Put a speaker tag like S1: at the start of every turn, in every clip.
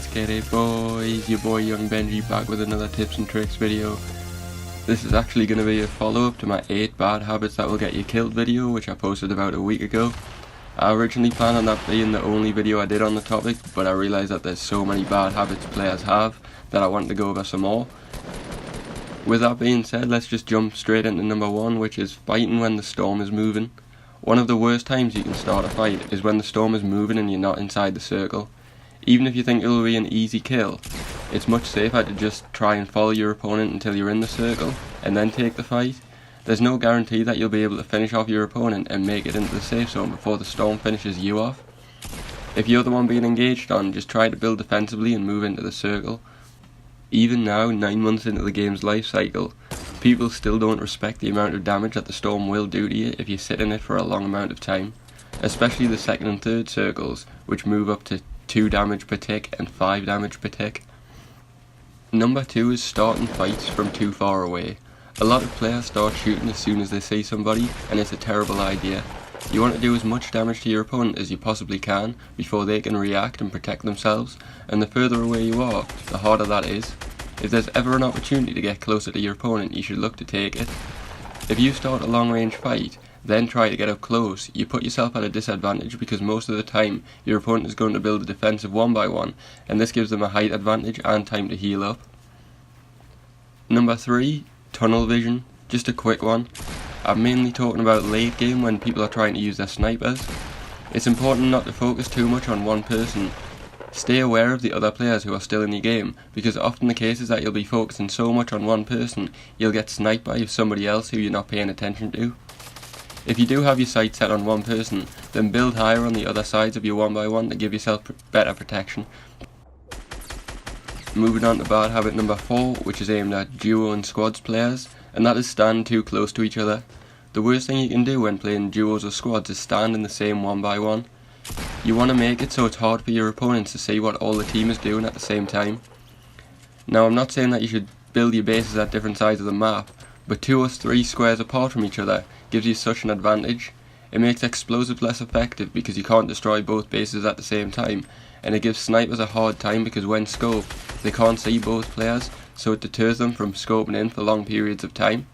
S1: Let's get it, boys. Your boy Yung Benjii back with another tips and tricks video. This is actually going to be a follow-up to my 8 bad habits that will get you killed video, which I posted about a week ago. I originally planned on that being the only video I did on the topic, but I realised that there's so many bad habits players have that I wanted to go over some more. With that being said, let's just jump straight into number 1, which is fighting when the storm is moving. One of the worst times you can start a fight is when the storm is moving and you're not inside the circle. Even if you think it will be an easy kill, it's much safer to just try and follow your opponent until you're in the circle and then take the fight. There's no guarantee that you'll be able to finish off your opponent and make it into the safe zone before the storm finishes you off. If you're the one being engaged on, just try to build defensively and move into the circle. Even now, 9 months into the game's life cycle, people still don't respect the amount of damage that the storm will do to you if you sit in it for a long amount of time, especially the second and third circles, which move up to 2 damage per tick and 5 damage per tick. Number 2 is starting fights from too far away. A lot of players start shooting as soon as they see somebody, and it's a terrible idea. You want to do as much damage to your opponent as you possibly can before they can react and protect themselves, and the further away you are, the harder that is. If there's ever an opportunity to get closer to your opponent, you should look to take it. If you start a long range fight, then try to get up close, you put yourself at a disadvantage because most of the time your opponent is going to build a defensive 1x1, and this gives them a height advantage and time to heal up. Number 3, tunnel vision. Just a quick one. I'm mainly talking about late game when people are trying to use their snipers. It's important not to focus too much on one person. Stay aware of the other players who are still in your game, because often the case is that you'll be focusing so much on one person, you'll get sniped by somebody else who you're not paying attention to. If you do have your sights set on one person, then build higher on the other sides of your 1x1 to give yourself better protection. Moving on to bad habit number 4, which is aimed at duo and squads players, and that is stand too close to each other. The worst thing you can do when playing duos or squads is stand in the same 1x1. You want to make it so it's hard for your opponents to see what all the team is doing at the same time. Now, I'm not saying that you should build your bases at different sides of the map, but 2 or 3 squares apart from each other gives you such an advantage. It makes explosives less effective because you can't destroy both bases at the same time, and it gives snipers a hard time because when scoped, they can't see both players, so it deters them from scoping in for long periods of time.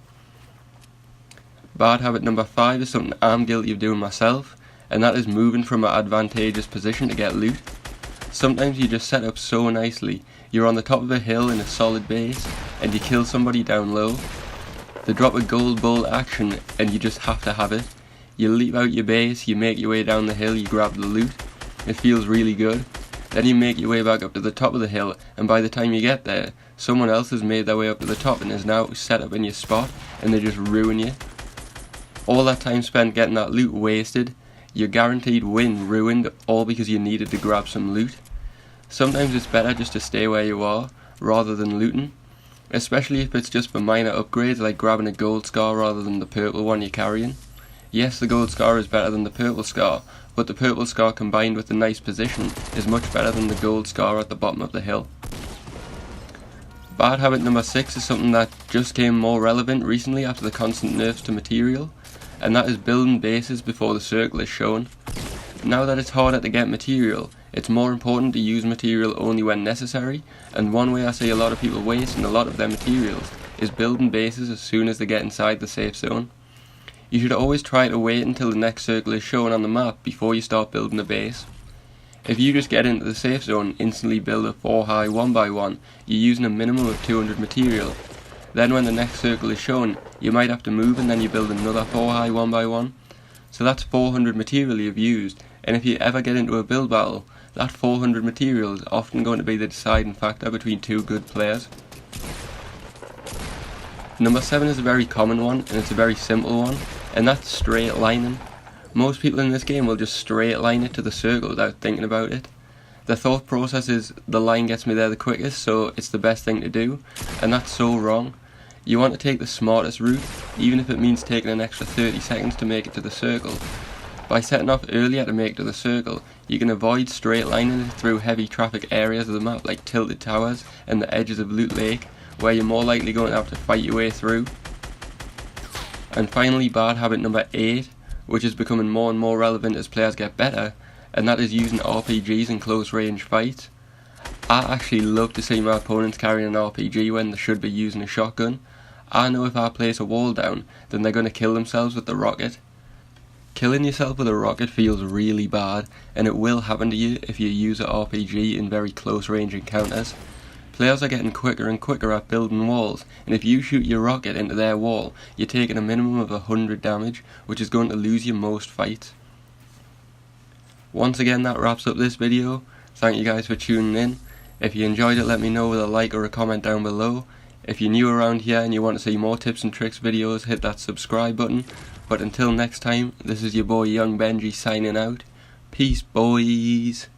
S1: Bad habit number 5 is something I'm guilty of doing myself, and that is moving from an advantageous position to get loot. Sometimes you just set up so nicely, you're on the top of a hill in a solid base, and you kill somebody down low. They drop a gold bull action and you just have to have it. You leap out your base, you make your way down the hill, you grab the loot. It feels really good. Then you make your way back up to the top of the hill, and by the time you get there, someone else has made their way up to the top and is now set up in your spot, and they just ruin you. All that time spent getting that loot wasted, your guaranteed win ruined, all because you needed to grab some loot. Sometimes it's better just to stay where you are, rather than looting. Especially if it's just for minor upgrades like grabbing a gold scar rather than the purple one you're carrying. Yes, the gold scar is better than the purple scar, but the purple scar combined with the nice position is much better than the gold scar at the bottom of the hill. Bad habit number 6 is something that just came more relevant recently after the constant nerfs to material, and that is building bases before the circle is shown. Now that it's harder to get material, it's more important to use material only when necessary, and one way I see a lot of people wasting a lot of their materials is building bases as soon as they get inside the safe zone. You should always try to wait until the next circle is shown on the map before you start building a base. If you just get into the safe zone and instantly build a 4-high 1x1, you're using a minimum of 200 material. Then when the next circle is shown, you might have to move and then you build another 4-high 1x1. So that's 400 material you've used, and if you ever get into a build battle, that 400 material is often going to be the deciding factor between 2 good players. Number 7 is a very common one, and it's a very simple one, and that's straight lining. Most people in this game will just straight line it to the circle without thinking about it. Their thought process is, the line gets me there the quickest, so it's the best thing to do, and that's so wrong. You want to take the smartest route, even if it means taking an extra 30 seconds to make it to the circle. By setting off earlier to make it to the circle, you can avoid straight lining it through heavy traffic areas of the map like tilted towers and the edges of Loot Lake, where you're more likely going to have to fight your way through. And finally, bad habit number 8, which is becoming more and more relevant as players get better, and that is using RPGs in close range fights. I actually love to see my opponents carrying an RPG when they should be using a shotgun. I know if I place a wall down, then they're going to kill themselves with the rocket. Killing yourself with a rocket feels really bad, and it will happen to you if you use an RPG in very close range encounters. Players are getting quicker and quicker at building walls, and if you shoot your rocket into their wall, you're taking a minimum of 100 damage, which is going to lose you most fights. Once again, that wraps up this video. Thank you guys for tuning in. If you enjoyed it, let me know with a like or a comment down below. If you're new around here and you want to see more tips and tricks videos, hit that subscribe button. But until next time, this is your boy Yung Benjii signing out. Peace, boys.